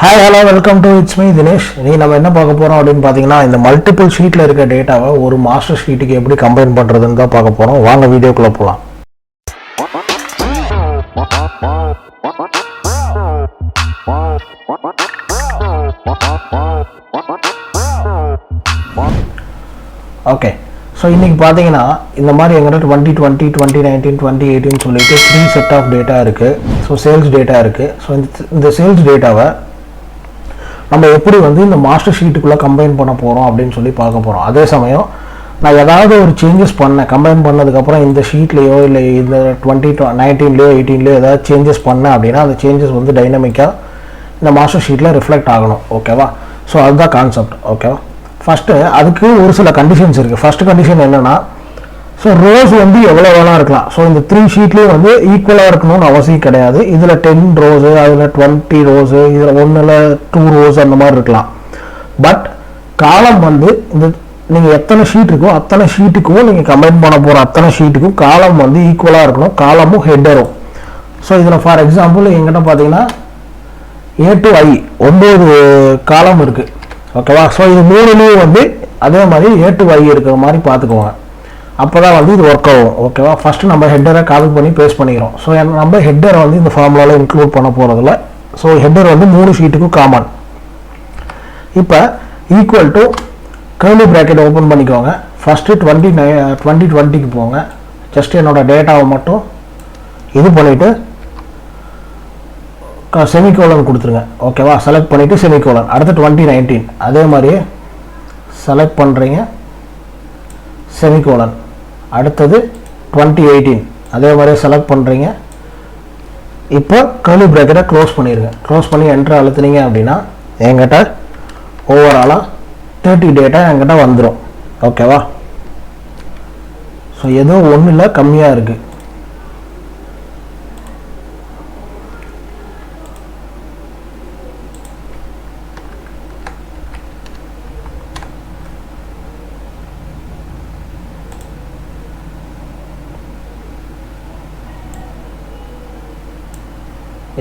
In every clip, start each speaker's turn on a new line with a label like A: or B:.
A: Hi hello welcome to it's me Dinesh. நம்ம என்ன பார்க்க போகிறோம் அப்படின்னு பார்த்தீங்கன்னா, இந்த மல்டிபிள் ஷீட்டில் இருக்க டேட்டாவை ஒரு மாஸ்டர் ஷீட்டுக்கு எப்படி கம்பைன் பண்ணுறதுன்னு தான் பார்க்க போகிறோம். வாங்க வீடியோக்குள்ளே போகலாம். ஓகே, ஸோ இன்றைக்கி பார்த்தீங்கன்னா இந்த மாதிரி எங்கிட்ட 2020, 2019, 2018 சொல்லிட்டு 3 செட் ஆஃப் டேட்டா இருக்குது. ஸோ சேல்ஸ் டேட்டா இருக்குது. ஸோ இந்த சேல்ஸ் டேட்டாவை நம்ம எப்படி இந்த மாஸ்டர் ஷீட்டுக்குள்ளே கம்பைன் பண்ண போகிறோம் அப்படின்னு சொல்லி பார்க்க போகிறோம். அதே சமயம் நான் ஏதாவது ஒரு சேஞ்சஸ் பண்ணேன், கம்பைன் பண்ணதுக்கப்புறம் இந்த ஷீட்லேயோ இல்லை இந்த 2019லேயோ 18லேயோ ஏதாவது சேஞ்சஸ் பண்ணேன் அப்படின்னா அந்த சேஞ்சஸ் டைனமிக்காக இந்த மாஸ்டர் ஷீட்டில் ரிஃப்ளெக்ட் ஆகணும். ஓகேவா? ஸோ அதுதான் கான்செப்ட். ஓகேவா? ஃபஸ்ட்டு அதுக்கு ஒரு சில கண்டிஷன்ஸ் இருக்குது. ஃபஸ்ட்டு கண்டிஷன் என்னென்னா, ஸோ ரோஸ் எவ்வளோ வேணா இருக்கலாம். ஸோ இந்த 3 ஷீட்லேயும் ஈக்குவலாக இருக்கணும்னு அவசியம் கிடையாது. இதில் 10 ரோஸு, அதில் 20 ரோஸு, இதில் 1ல் 2 ரோஸ் அந்த மாதிரி இருக்கலாம். பட் காலம் இந்த நீங்கள் எத்தனை ஷீட் இருக்கோ அத்தனை ஷீட்டுக்கும் நீங்கள் கம்பைன் பண்ண போகிற அத்தனை ஷீட்டுக்கும் காலம் ஈக்குவலாக இருக்கணும். காலமும் ஹெட்டரும். ஸோ இதில் ஃபார் எக்ஸாம்பிள் எங்கிட்ட பார்த்தீங்கன்னா A to I 9 காலம் இருக்குது. ஓகேவா? ஸோ இது 3லேயும் அதே மாதிரி A to I இருக்கிற மாதிரி பார்த்துக்குவாங்க. அப்போ தான் இது ஒர்க் ஆகும். ஓகேவா? ஃபஸ்ட்டு நம்ம ஹெட்டரை காப்பி பண்ணி பேஸ்ட் பண்ணிக்கிறோம். ஸோ நம்ம ஹெட்டரை இந்த ஃபார்முலாவில் இன்க்ளூட் பண்ண போகிறதில்ல. ஸோ ஹெட்டர் 3 ஷீட்டுக்கும் காமன். இப்போ equal to curly bracket open பண்ணிக்கோங்க. ஃபஸ்ட்டு 2020க்கு போங்க. ஜஸ்ட் என்னோட டேட்டாவை மட்டும் இது பண்ணிவிட்டு செமிகோலன் கொடுத்துருங்க. ஓகேவா? செலக்ட் பண்ணிவிட்டு செமிகோலன். அடுத்து 2019 அதே மாதிரியே செலக்ட் பண்ணுறீங்க, செமிகோலன். அடுத்தது 2018 அதே மாதிரியே செலக்ட் பண்ணுறீங்க. இப்போ கர்லி ப்ராக்கெட்டை க்ளோஸ் பண்ணிடுங்க. க்ளோஸ் பண்ணி என்ட்ரு அழுத்துனீங்க அப்படின்னா என்கிட்ட ஓவராலாக 30 டேட்டா என்கிட்ட வந்துடும். ஓகேவா? ஸோ எதுவும் ஒன்றும் இல்லை, கம்மியாக இருக்குது.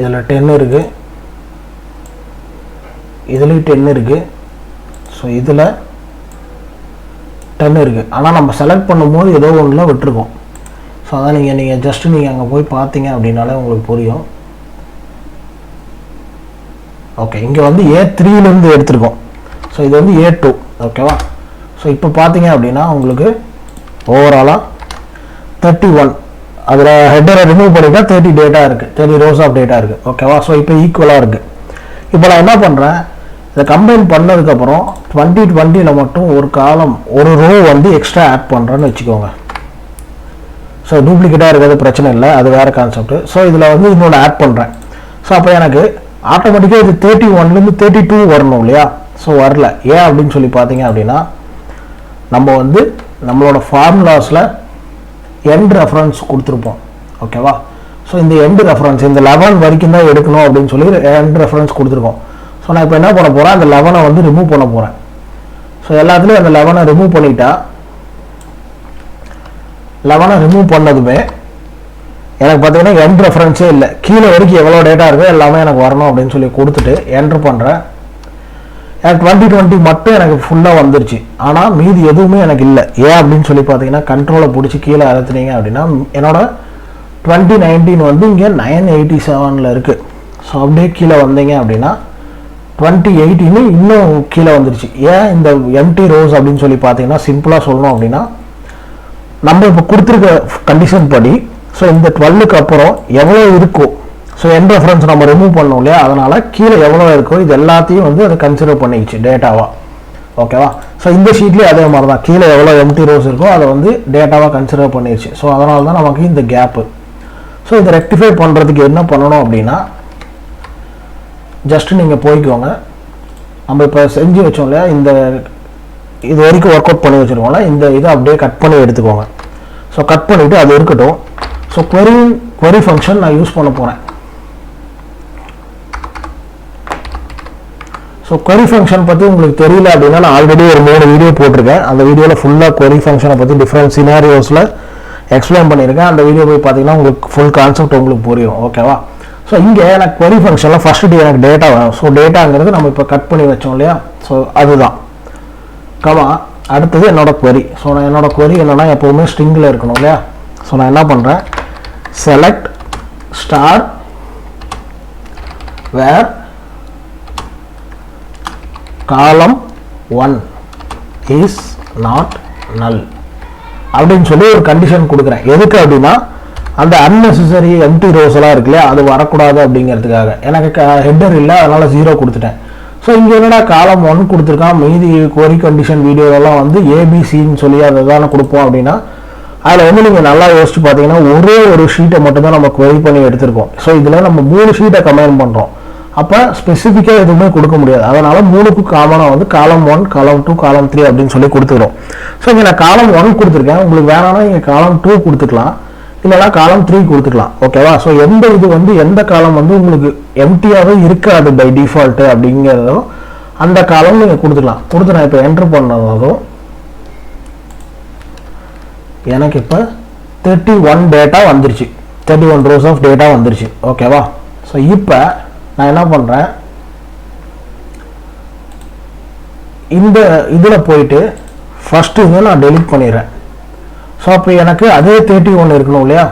A: இதில் 10 இருக்குது, இதுலேயும் 10 இருக்குது. ஸோ இதில் 10 இருக்குது. ஆனால் நம்ம செலக்ட் பண்ணும்போது ஏதோ ஒன்றில் விட்டுருக்கோம். ஸோ அதான் நீங்கள் ஜஸ்ட்டு நீங்கள் அங்கே போய் பார்த்தீங்க அப்படின்னாலே உங்களுக்கு புரியும். ஓகே, இங்கே A3லேருந்து எடுத்துருக்கோம். ஸோ இது A2. ஓகேவா? ஸோ இப்போ பார்த்தீங்க அப்படின்னா உங்களுக்கு ஓவராலாக 31 அதில் ஹெட்டரை ரிமூவ் பண்ணிட்டா 30 டேட்டா இருக்குது, 30 ரோஸ் ஆஃப் டேட்டா இருக்குது. ஓகேவா? ஸோ இப்போ ஈக்குவலாக இருக்குது. இப்போ நான் என்ன பண்ணுறேன், இதை கம்பைன் பண்ணதுக்கப்புறம் 2020ல் மட்டும் ஒரு காலம் ஒரு ரோ எக்ஸ்ட்ரா ஆட் பண்ணுறேன்னு வச்சுக்கோங்க. ஸோ டூப்ளிகேட்டாக இருக்கிறது பிரச்சனை இல்லை, அது வேறு கான்செப்ட். ஸோ இதில் இன்னொன்று ஆட் பண்ணுறேன். ஸோ அப்போ எனக்கு ஆட்டோமேட்டிக்காக இது 31லேருந்து 32 வரணும் இல்லையா? ஸோ வரல. ஏன் அப்படின்னு சொல்லி பார்த்தீங்க அப்படின்னா, நம்ம நம்மளோட ஃபார்முலாஸில் எண்ட் ரெஃபரன்ஸ் கொடுத்துருப்போம். ஓகேவா? ஸோ இந்த எண்ட் ரெஃபரன்ஸ் இந்த 11 வரைக்கும் தான் எடுக்கணும் அப்படின்னு சொல்லி எண்ட் ரெஃபரன்ஸ் கொடுத்துருக்கோம். ஸோ நான் இப்போ என்ன பண்ண போகிறேன், அந்த 11 ரிமூவ் பண்ண போகிறேன். ஸோ எல்லாத்துலேயும் அந்த 11 ரிமூவ் பண்ணிட்டா 11 ரிமூவ் பண்ணதுமே எனக்கு பார்த்தீங்கன்னா எண்ட் ரெஃபரன்ஸே இல்லை. கீழே வரைக்கும் எவ்வளோ டேட்டா இருக்கோ எல்லாமே எனக்கு வரணும் அப்படின்னு சொல்லி கொடுத்துட்டு என்ட்ரு பண்ணுறேன். எனக்கு 2020 மட்டும் எனக்கு ஃபுல்லாக வந்துருச்சு. ஆனால் மீதி எதுவுமே எனக்கு இல்லை. ஏன் அப்படின்னு சொல்லி பார்த்தீங்கன்னா, கண்ட்ரோலை பிடிச்சி கீழே அழுத்துனீங்க அப்படின்னா என்னோட 2019 இங்கே 987ல் இருக்குது. ஸோ அப்படியே கீழே வந்தீங்க அப்படின்னா 2018 இன்னும் கீழே வந்துருச்சு. ஏன் இந்த எம்டி ரோஸ் அப்படின்னு சொல்லி பார்த்தீங்கன்னா, சிம்பிளாக சொல்லணும் அப்படின்னா, நம்ம இப்போ கொடுத்துருக்க கண்டிஷன் படி ஸோ இந்த 12க்கு அப்புறம் எவ்வளோ இருக்கோ, ஸோ எண்ட் ரெஃபரன்ஸ் நம்ம ரிமூவ் பண்ணோம் இல்லையா, அதனால் கீழே எவ்வளோ இருக்கோ இது எல்லாத்தையும் அதை கன்சிடர் பண்ணிக்கிச்சு டேட்டாவாக. ஓகேவா? ஸோ இந்த ஷீட்லேயே அதே மாதிரி தான், கீழே எவ்வளோ எம்டி ரோஸ் இருக்கோ அதை டேட்டாவாக கன்சிடர் பண்ணிடுச்சு. ஸோ அதனால தான் நமக்கு இந்த கேப்பு. ஸோ இதை ரெக்டிஃபை பண்ணுறதுக்கு என்ன பண்ணணும் அப்படின்னா, ஜஸ்ட்டு நீங்கள் போய்க்கோங்க. நம்ம இப்போ செஞ்சு வச்சோம் இல்லையா, இந்த இது வரைக்கும் ஒர்க் அவுட் பண்ணி வச்சுருக்கோம்ல, இந்த இதை அப்படியே கட் பண்ணி எடுத்துக்கோங்க. ஸோ கட் பண்ணிவிட்டு அது இருக்கட்டும். ஸோ query ஃபங்க்ஷன் நான் யூஸ் பண்ண போகிறேன். ஸோ query ஃபங்க்ஷன் பற்றி உங்களுக்கு தெரியல அப்படின்னா, நான் ஆல்ரெடி ஒரு 3 வீடியோ போட்டிருக்கேன். அந்த வீடியோவில் ஃபுல்லாக query ஃபங்க்ஷனை பற்றி டிஃப்ரெண்ட் சினாரியோஸில் எக்ஸ்பிளைன் பண்ணியிருக்கேன். அந்த வீடியோ போய் பார்த்தீங்கன்னா உங்களுக்கு ஃபுல் கான்செப்ட் உங்களுக்கு புரியும். ஓகேவா? ஸோ இங்கே எனக்கு query ஃபங்க்ஷனில் ஃபஸ்ட்டு எனக்கு டேட்டா வேணும். ஸோ டேட்டாங்கிறது நம்ம இப்போ கட் பண்ணி வச்சோம் இல்லையா, ஸோ அதுதான் கமா. அடுத்தது என்னோட query. ஸோ நான் என்னோட query என்னென்னா எப்போவுமே ஸ்ட்ரிங்கில் இருக்கணும் இல்லையா. ஸோ நான் என்ன பண்ணுறேன், செலக்ட் ஸ்டார் வேர் காலம் 1 இஸ் நாட் நல் அப்படின்னு சொல்லி ஒரு கண்டிஷன் கொடுக்குறேன். எதுக்கு அப்படின்னா அந்த அன்னெசரி எம்டி ரோஸ் எல்லாம் இருக்கு இல்லையா, அது வரக்கூடாது அப்படிங்கிறதுக்காக. எனக்கு ஹெட்டர் இல்லை, அதனால் 0 கொடுத்துட்டேன். ஸோ இங்கே என்னடா காலம் 1 கொடுத்துருக்கான், மீதி query கண்டிஷன் வீடியோலாம் வந்து ஏபிசின்னு சொல்லி அதை தானே கொடுப்போம் அப்படின்னா, அதில் வந்து நீங்கள் நல்லா யோசிச்சு பார்த்தீங்கன்னா ஒரே ஒரு ஷீட்டை மட்டும் தான் நம்ம query பண்ணி எடுத்திருக்கோம். ஸோ இதில் நம்ம 3 ஷீட்டை கம்பைன் பண்ணுறோம். அப்போ ஸ்பெசிஃபிக்காக எதுவுமே கொடுக்க முடியாது. அதனால் 3க்கு காமனாக வந்து காலம் 1, காலம் 2, காலம் 3 அப்படின்னு சொல்லி கொடுத்துக்கிறோம். ஸோ இங்கே நான் காலம் 1 கொடுத்துருக்கேன். உங்களுக்கு வேணாம்னா இங்கே காலம் 2 கொடுத்துக்கலாம், இல்லைனா காலம் 3 கொடுத்துக்கலாம். ஓகேவா. ஸோ எந்த இது வந்து எந்த காலம் வந்து உங்களுக்கு எம்டியாகவே இருக்காது பை டிஃபால்ட்டு அப்படிங்கிறதும் அந்த காலம் நீங்கள் கொடுத்துக்கலாம். கொடுத்து நான் இப்போ என்ட்ரு பண்ணதும் எனக்கு இப்போ 31 டேட்டா வந்துருச்சு, 31 rows ஆஃப் டேட்டா வந்துருச்சு. ஓகேவா. ஸோ இப்போ நான் என்ன பண்ணுறேன், இந்த இதில் போயிட்டு ஃபஸ்ட்டு இதை நான் டெலிட் பண்ணிடுறேன். ஸோ அப்போ எனக்கு அதே 31 இருக்கணும் இல்லையா,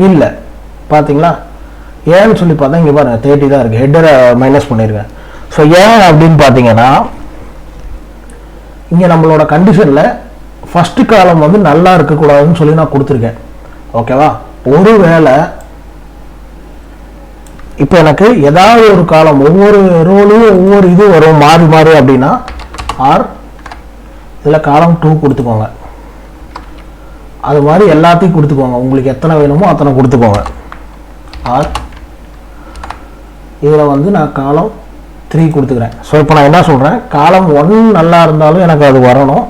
A: இல்லை பார்த்தீங்களா. ஏன்னு சொல்லி பார்த்தா இங்கே பாருங்கள் 30 தான் இருக்குது, ஹெட்டரை மைனஸ் பண்ணியிருக்கேன். ஸோ ஏன் அப்படின்னு பார்த்தீங்கன்னா இங்கே நம்மளோட கண்டிஷனில் ஃபஸ்ட்டு காலம் வந்து நல்லா இருக்கக்கூடாதுன்னு சொல்லி நான் கொடுத்துருக்கேன். ஓகேவா. ஒருவேளை இப்போ எனக்கு ஏதாவது ஒரு காலம் ஒவ்வொரு ரோலையும் ஒவ்வொரு இது வரும் மாறி மாறி அப்படின்னா ஆர் இதில் காலம் 2 கொடுத்துக்கோங்க. அது மாதிரி எல்லாத்தையும் கொடுத்துக்கோங்க, உங்களுக்கு எத்தனை வேணுமோ அத்தனை கொடுத்துக்கோங்க. ஆர் இதில் வந்து நான் காலம் 3 கொடுத்துக்கிறேன். ஸோ இப்போ நான் என்ன சொல்கிறேன், காலம் 1 நல்லா இருந்தாலும் எனக்கு அது வரணும்,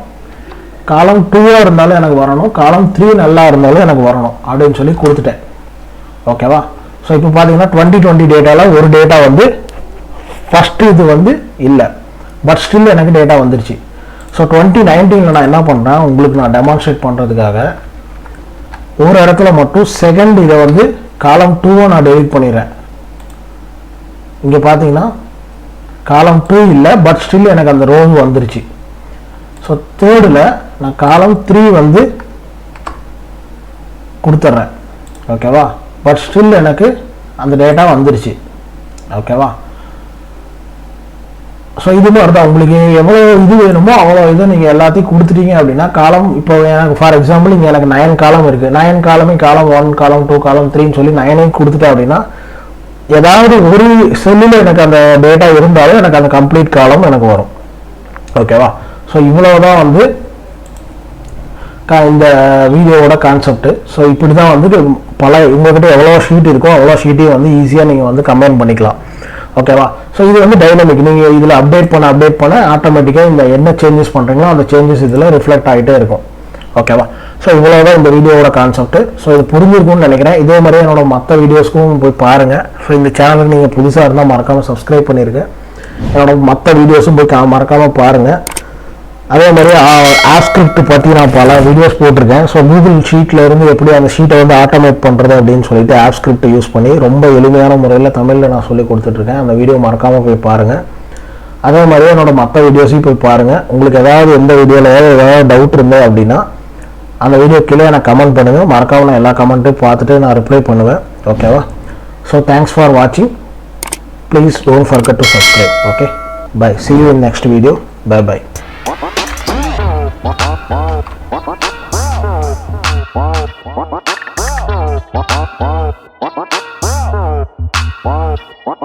A: காலம் 2 இருந்தாலும் எனக்கு வரணும், காலம் 3 நல்லா இருந்தாலும் எனக்கு வரணும் அப்படின்னு சொல்லி கொடுத்துட்டேன். ஓகேவா. ஸோ இப்போ பார்த்தீங்கன்னா 2020 டேட்டாவில் ஒரு டேட்டா வந்து ஃபஸ்ட்டு இது வந்து இல்லை, பட் ஸ்டில் எனக்கு டேட்டா வந்துருச்சு. ஸோ 2019 நான் என்ன பண்ணுறேன், உங்களுக்கு நான் டெமான்ஸ்ட்ரேட் பண்ணுறதுக்காக ஒரு இடத்துல மட்டும் செகண்ட் இதை வந்து காலம் 2 நான் டெலிட் பண்ணிடுறேன். இங்கே பார்த்தீங்கன்னா காலம் 2 இல்லை, பட் ஸ்டில் எனக்கு அந்த ரோஸ் வந்துருச்சு. ஸோ தேர்டில் நான் காலம் 3 வந்து கொடுத்துட்றேன். ஓகேவா. பட் ஸ்டில் எனக்கு அந்த டேட்டா வந்துருச்சு. ஓகேவா. ஸோ இது மாதிரி தான் உங்களுக்கு எவ்வளோ இது வேணுமோ அவ்வளோ இதை நீங்கள் எல்லாத்தையும் கொடுத்துட்டீங்க அப்படின்னா காலம் இப்போ எனக்கு ஃபார் எக்ஸாம்பிள் இங்கே எனக்கு 9 காலம் இருக்குது, 9 காலமே காலம் 1, காலம் 2, காலம் 3ன்னு சொல்லி 9 கொடுத்துட்டேன் அப்படின்னா ஏதாவது ஒரு செல்லில் எனக்கு அந்த டேட்டா இருந்தாலும் எனக்கு அந்த கம்ப்ளீட் காலம் எனக்கு வரும். ஓகேவா. ஸோ இவ்வளோதான் வந்து இந்த வீடியோவோட கான்செப்ட். ஸோ இப்படி தான் வந்து உங்கள்கிட்ட எவ்வளோ ஷீட் இருக்கோ அவ்வளோ ஷீட்டையும் வந்து ஈஸியாக நீங்கள் வந்து கம்பைன் பண்ணிக்கலாம். ஓகேவா. ஸோ இது வந்து டைனமிக், நீங்கள் இதில் அப்டேட் பண்ண ஆட்டோமேட்டிக்காக இந்த என்ன சேஞ்சஸ் பண்ணுறீங்களோ அந்த சேஞ்சஸ் இதில் ரிஃப்ளெக்ட் ஆகிட்டே இருக்கும். ஓகேவா. ஸோ இவ்வளோதான் இந்த வீடியோவோட கான்செப்ட். ஸோ இது புரிஞ்சிருக்கும்னு நினைக்கிறேன். இதே மாதிரி என்னோட மற்ற வீடியோஸ்க்கும் போய் பாருங்கள். ஸோ இந்த சேனலுக்கு நீங்கள் புதுசாக இருந்தால் மறக்காமல் சப்ஸ்கிரைப் பண்ணியிருக்கேன். என்னோட மற்ற வீடியோஸும் போய் மறக்காமல் பாருங்கள். அதே மாதிரி ஆப்ஸ்கிரிப்ட் பற்றி நான் பல வீடியோஸ் போட்டிருக்கேன். ஸோ கூகுள் ஷீட்டில் இருந்து எப்படி அந்த ஷீட்டை வந்து ஆட்டோமேட் பண்ணுறது அப்படின்னு சொல்லிட்டு ஆப்ஸ்கிரிப்ட் யூஸ் பண்ணி ரொம்ப எளிமையான முறையில் தமிழில் நான் சொல்லி கொடுத்துட்ருக்கேன். அந்த வீடியோ மறக்காமல் போய் பாருங்கள். அதே மாதிரி என்னோட மற்ற வீடியோஸையும் போய் பாருங்கள். உங்களுக்கு ஏதாவது எந்த வீடியோவில் ஏதாவது டவுட் இருந்தது அப்படின்னா அந்த வீடியோ கீழே எனக்கு கமெண்ட் பண்ணுங்கள். மறக்காமல் நான் எல்லா கமெண்ட்டையும் பார்த்துட்டு நான் ரிப்ளை பண்ணுவேன். ஓகேவா. ஸோ தேங்க்ஸ் ஃபார் வாட்சிங். Please don't forget to subscribe. Okay, bye. See you in next video. Bye. Wow.